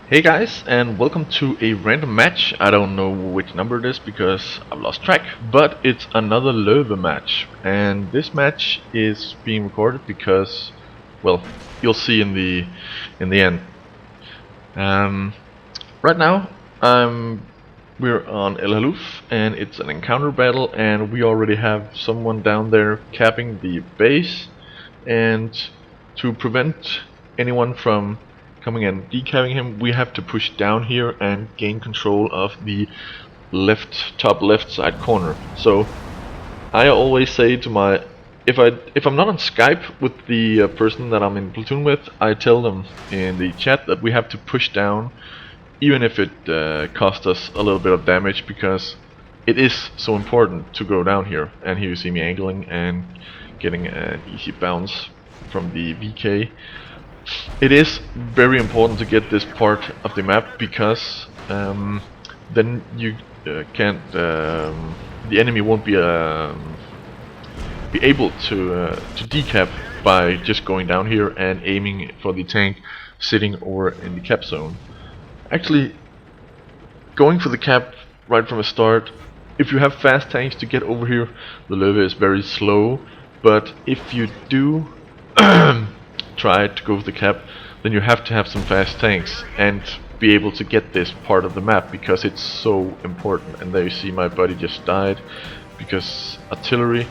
Hey guys, and welcome to a random match. I don't know which number it is because I've lost track, but it's another Leuve match. And this match is being recorded because, well, you'll see in the end. Right now, we're on El Haluf, and it's an encounter battle, and we already have someone down there capping the base. And to prevent anyone from coming and decapping him, we have to push down here and gain control of the top left side corner. So I always say to my if I'm not on Skype with the person that I'm in platoon with, I tell them in the chat that we have to push down, even if it costs us a little bit of damage, because it is so important to go down here. And here you see me angling and getting an easy bounce from the VK. It is very important to get this part of the map, because then you can't. The enemy won't be able to decap by just going down here and aiming for the tank sitting over in the cap zone. Actually, going for the cap right from the start, if you have fast tanks to get over here, the Leuve is very slow. But if you do try to go for the cap, then you have to have some fast tanks and be able to get this part of the map, because it's so important. And there you see my buddy just died, because artillery,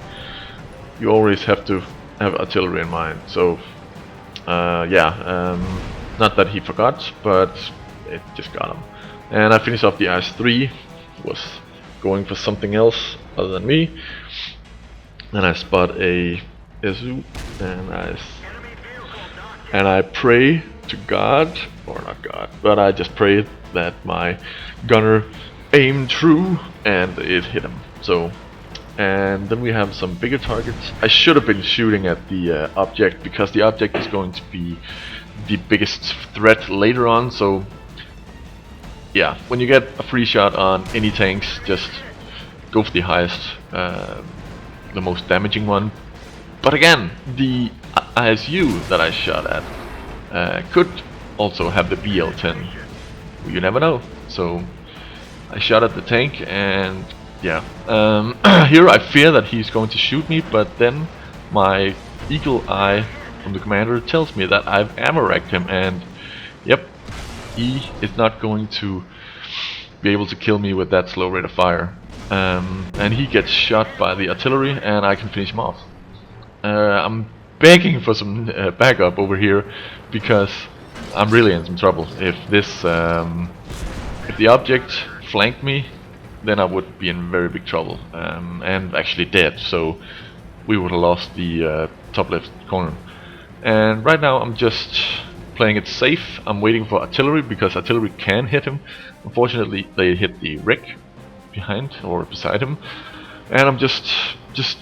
you always have to have artillery in mind. So not that he forgot, but it just got him. And I finished off the IS-3, was going for something else other than me, and I spot a SU, and I pray to God, or not God, but I just pray that my gunner aimed true and it hit him. So, and then we have some bigger targets. I should have been shooting at the object, because the object is going to be the biggest threat later on. So yeah, when you get a free shot on any tanks, just go for the highest, the most damaging one. But again, the ISU that I shot at could also have the BL-10. You never know. So I shot at the tank, and yeah, here I fear that he's going to shoot me, but then my eagle eye from the commander tells me that I've ammo-racked him, and yep, he is not going to be able to kill me with that slow rate of fire. And he gets shot by the artillery, and I can finish him off. I'm begging for some backup over here, because I'm really in some trouble. If this, if the object flanked me, then I would be in very big trouble, and actually dead. So we would have lost the top left corner. And right now I'm just playing it safe. I'm waiting for artillery, because artillery can hit him. Unfortunately, they hit the wreck behind or beside him, and I'm just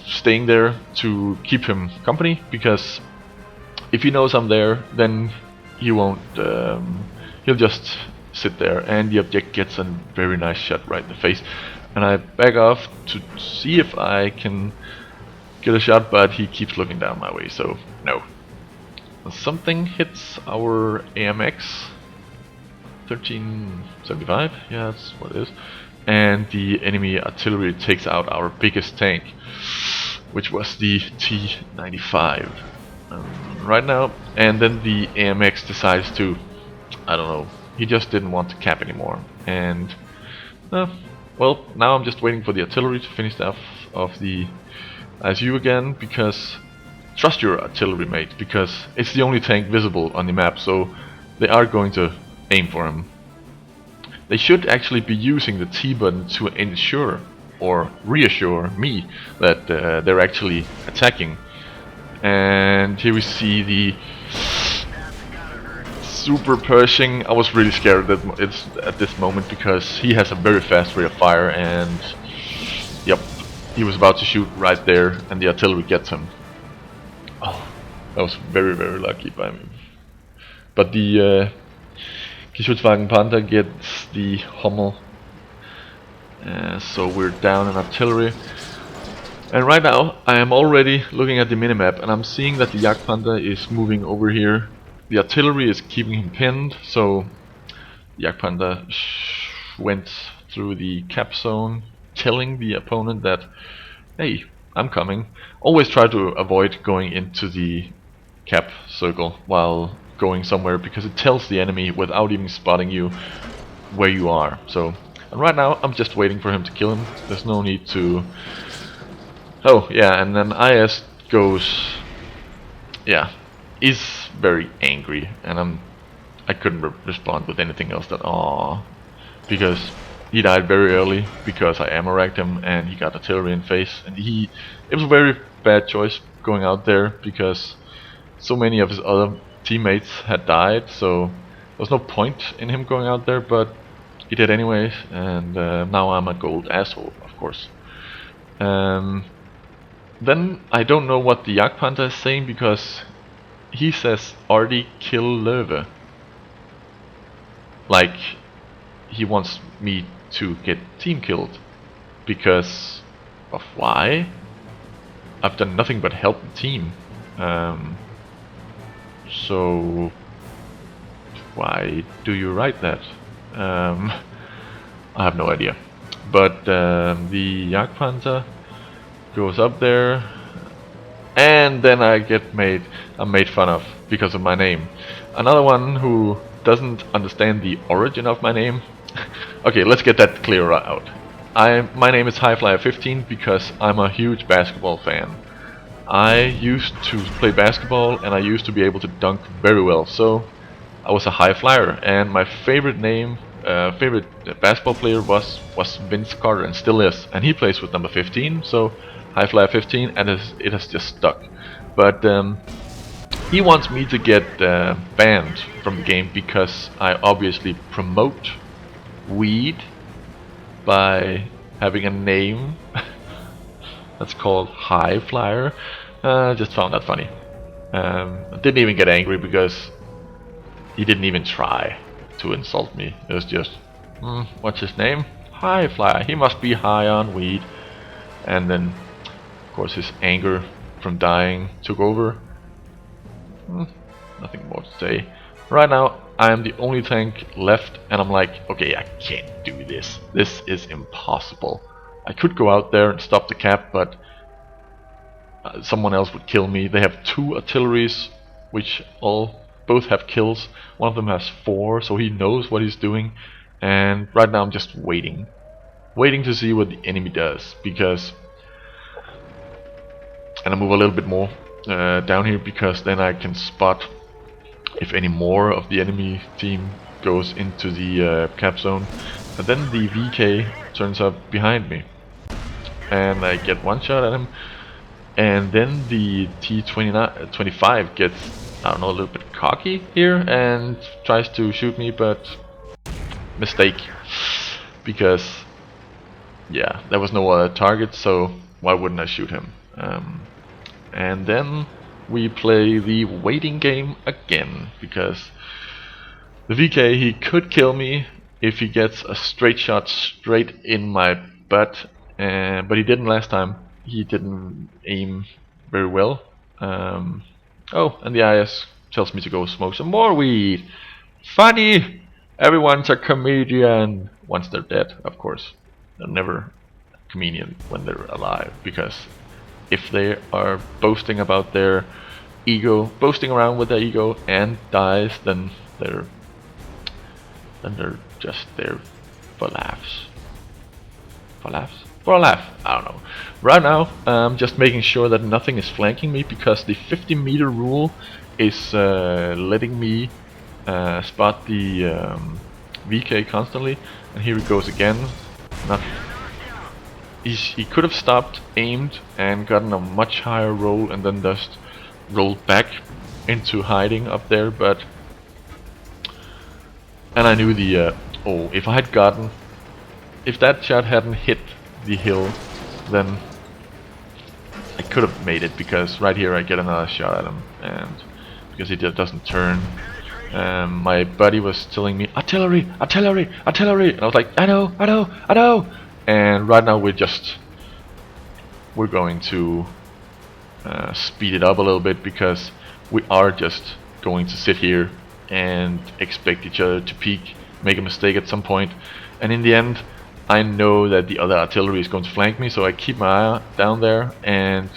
staying there to keep him company, because if he knows I'm there, then he won't. He'll just sit there, and the object gets a very nice shot right in the face. And I back off to see if I can get a shot, but he keeps looking down my way, so no. Something hits our AMX 1375, yeah, that's what it is. And the enemy artillery takes out our biggest tank, which was the T-95 right now. And then the AMX decides to, I don't know, he just didn't want to cap anymore. And well, now I'm just waiting for the artillery to finish off the ISU again, because trust your artillery mate, because it's the only tank visible on the map, so they are going to aim for him. They should actually be using the T button to ensure or reassure me that they're actually attacking. And here we see the super Pershing. I was really scared that it's at this moment, because he has a very fast rate of fire, and yep, he was about to shoot right there, and the artillery gets him. Oh, that was very, very lucky by me. But the Geschützwagen Panther gets the Hummel, so we're down in artillery. And right now I am already looking at the minimap, and I'm seeing that the Jagdpanther is moving over here. The artillery is keeping him pinned, so Jagdpanther went through the cap zone, telling the opponent that, hey, I'm coming. Always try to avoid going into the cap circle while going somewhere, because it tells the enemy without even spotting you where you are. So, and right now I'm just waiting for him to kill him. There's no need to... Oh yeah, and then IS goes... Yeah, is very angry, and I couldn't respond with anything else that because he died very early because I ammo racked him and he got artillery in face, and it was a very bad choice going out there because so many of his other teammates had died, so there was no point in him going out there, but he did anyways, and now I'm a gold asshole, of course. Then I don't know what the Jagdpanther is saying, because he says Artie kill Löwe. Like he wants me to get team killed. Because of why? I've done nothing but help the team. So why do you write that? I have no idea. But the Jagdpanther goes up there, and then I'm made fun of because of my name. Another one who doesn't understand the origin of my name. Okay, let's get that clear out. My name is Highflyer15 because I'm a huge basketball fan. I used to play basketball and I used to be able to dunk very well, so I was a high flyer, and my favorite basketball player was Vince Carter, and still is, and he plays with number 15, so Highflyer15, and it has just stuck. But he wants me to get banned from the game because I obviously promote weed by having a name that's called High Flyer. Just found that funny. Didn't even get angry because he didn't even try to insult me. It was just, what's his name? High Flyer. He must be high on weed. And then, of course, his anger from dying took over. Nothing more to say. Right now, I am the only tank left, and I'm like, okay, I can't do this. This is impossible. I could go out there and stop the cap, but someone else would kill me. They have 2 artilleries, which both have kills. One of them has 4, so he knows what he's doing. And right now I'm just waiting to see what the enemy does, because... And I move a little bit more down here, because then I can spot if any more of the enemy team goes into the cap zone. And then the VK turns up behind me, and I get one shot at him, and then the T-25 gets, I don't know, a little bit cocky here and tries to shoot me, but mistake, because yeah, there was no other target, so why wouldn't I shoot him? And then we play the waiting game again, because the VK, he could kill me if he gets a straight shot straight in my butt, but he didn't last time. He didn't aim very well. Oh, and the IS tells me to go smoke some more weed. Funny! Everyone's a comedian once they're dead, of course. They're never a comedian when they're alive, because if they are boasting about their ego, boasting around with their ego, and dies, then they're just there for laughs. For laughs? For a laugh, I don't know. Right now, I'm just making sure that nothing is flanking me, because the 50-meter rule is letting me spot the VK constantly. And here he goes again. He could have stopped, aimed, and gotten a much higher roll, and then just rolled back into hiding up there, but... And I knew the... oh, if that shot hadn't hit the hill, then I could have made it, because right here I get another shot at him, and because he doesn't turn. My buddy was telling me, artillery, artillery, artillery, and I was like, I know. And right now we're going to speed it up a little bit, because we are just going to sit here and expect each other to peek, make a mistake at some point. And in the end, I know that the other artillery is going to flank me, so I keep my eye down there and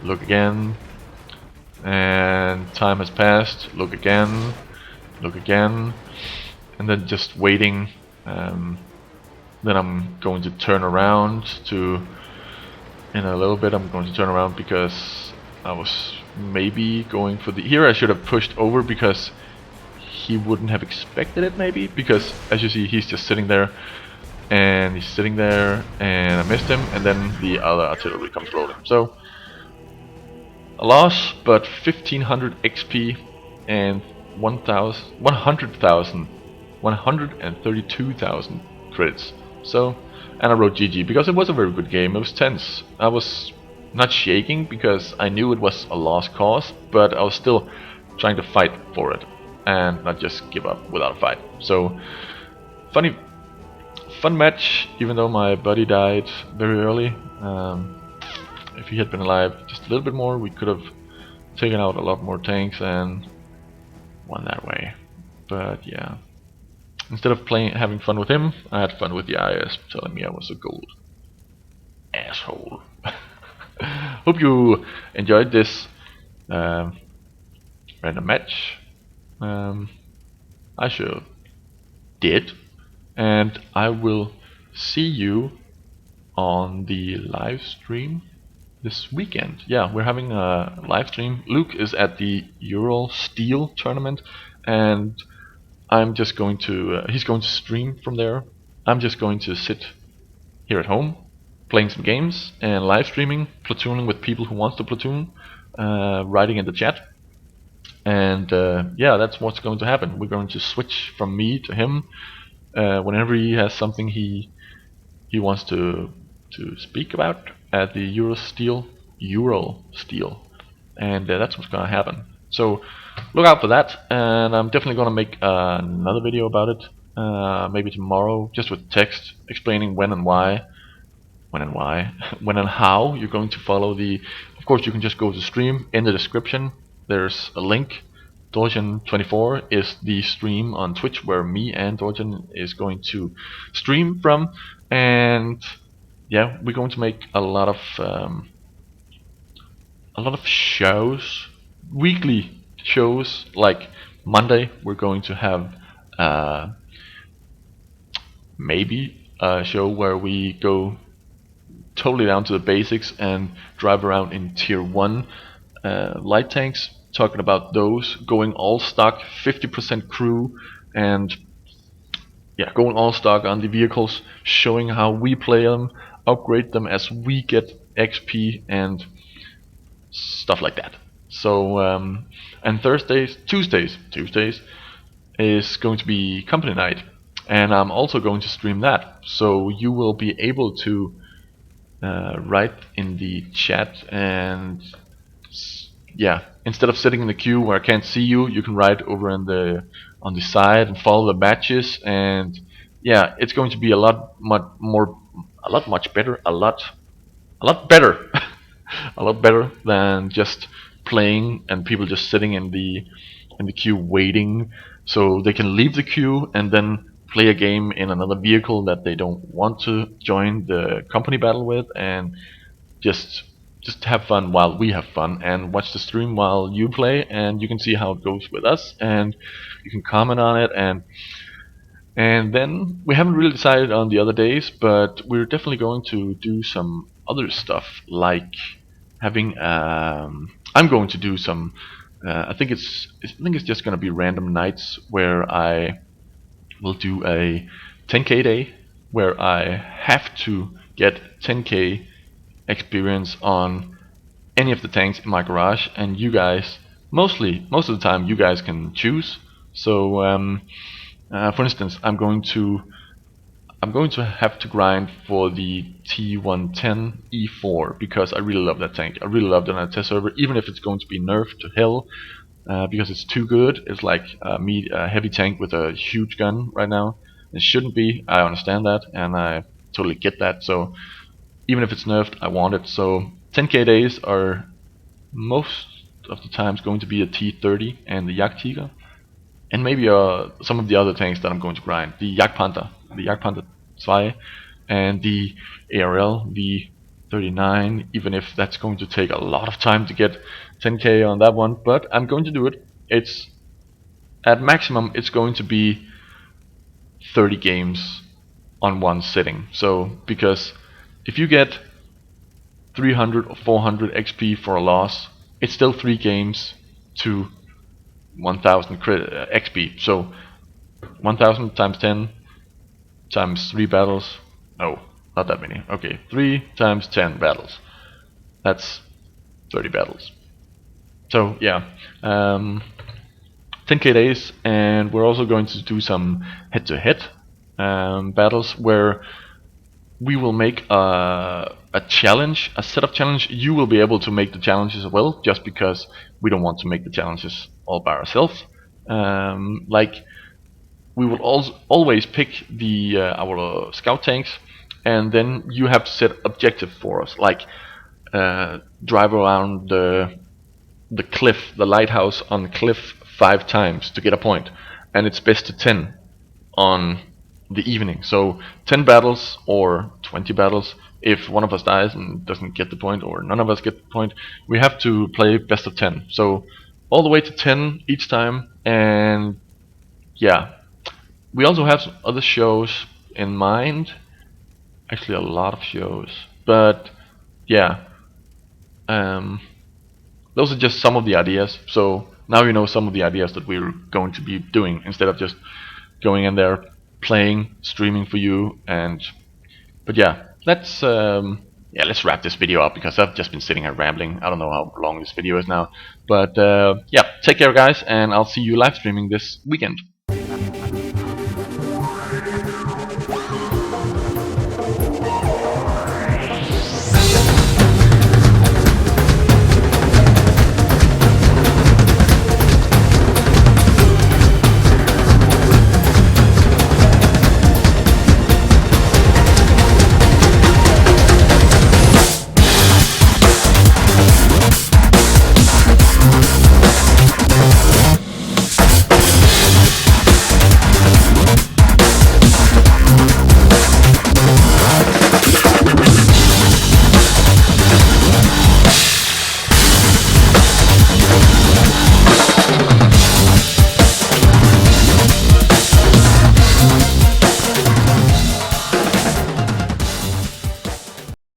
look again. And time has passed. Look again. Look again. And then just waiting. Then I'm going to turn around to... In a little bit I'm going to turn around because I was maybe going for the... Here I should have pushed over because he wouldn't have expected it maybe. Because as you see, he's just sitting there. And he's sitting there and I missed him. And then the other artillery comes rolling. So a loss, but 1500 XP and 132,000 credits. So, and I wrote GG because it was a very good game. It was tense. I was not shaking because I knew it was a lost cause, but I was still trying to fight for it and not just give up without a fight. So, fun match, even though my buddy died very early. If he had been alive just a little bit more, we could have taken out a lot more tanks and won that way. But yeah, instead of having fun with him, I had fun with the IS telling me I was a gold asshole. Hope you enjoyed this random match. I sure did, and I will see you on the live stream this weekend. Yeah, we're having a live stream. Luke is at the Ural Steel tournament, and I'm just going to he's going to stream from there. I'm just going to sit here at home playing some games and live streaming, platooning with people who want to platoon, writing in the chat. And yeah, that's what's going to happen. We're going to switch from me to him whenever he has something he wants to speak about at the Ural Steel, and that's what's gonna happen. So look out for that, and I'm definitely gonna make another video about it, maybe tomorrow, just with text explaining when and why, when and how you're going to follow the. Of course, you can just go to stream. In the description, there's a link. Dorjan24 is the stream on Twitch where me and Dorjan is going to stream from, and yeah, we're going to make a lot of shows, weekly shows. Like Monday, we're going to have maybe a show where we go totally down to the basics and drive around in tier 1 light tanks, talking about those, going all stock, 50% crew, and yeah, going all stock on the vehicles, showing how we play them, upgrade them as we get XP and stuff like that. So and Tuesdays is going to be company night, and I'm also going to stream that, so you will be able to write in the chat, and yeah, instead of sitting in the queue where I can't see you, you can write over on the side and follow the matches, and yeah, it's going to be a lot better a lot better than just playing and people just sitting in the queue waiting, so they can leave the queue and then play a game in another vehicle that they don't want to join the company battle with, and just have fun while we have fun, and watch the stream while you play, and you can see how it goes with us, and you can comment on it, and then we haven't really decided on the other days, but we're definitely going to do some other stuff, like having I'm going to do some I think it's just going to be random nights where I will do a 10k day where I have to get 10k experience on any of the tanks in my garage, and you guys, most of the time you guys can choose. So for instance, I'm going to have to grind for the T110 E4 because I really love that tank. I really love it on a test server, even if it's going to be nerfed to hell, because it's too good. It's like a heavy tank with a huge gun right now. It shouldn't be. I understand that, and I totally get that. So even if it's nerfed, I want it. So 10k days are most of the times going to be a T30 and the Jagdtiger. and maybe some of the other tanks that I'm going to grind. The Jagdpanther 2, and the ARL V39, even if that's going to take a lot of time to get 10k on that one, but I'm going to do it. It's at maximum, it's going to be 30 games on one sitting. So because if you get 300 or 400 XP for a loss, it's still 3 games to 1000 XP. So 1000 times 10 times 3 battles. No, not that many. Okay, 3 times 10 battles. That's 30 battles. So yeah, 10k days, and we're also going to do some head-to-head battles where we will make a challenge, a set of challenge. You will be able to make the challenges as well, just because we don't want to make the challenges all by ourselves. Like we will always pick the our scout tanks, and then you have to set objective for us, like drive around the cliff, the lighthouse on the cliff 5 times to get a point, and it's best to 10 on the evening. So 10 battles or 20 battles. If one of us dies and doesn't get the point, or none of us get the point, we have to play best of 10. So all the way to 10 each time. And yeah, we also have some other shows in mind. Actually, a lot of shows, but yeah, those are just some of the ideas. So now you know some of the ideas that we're going to be doing, instead of just going in there, playing, streaming for you. And but yeah, let's wrap this video up, because I've just been sitting here rambling. I don't know how long this video is now, but yeah, take care guys, and I'll see you live streaming this weekend.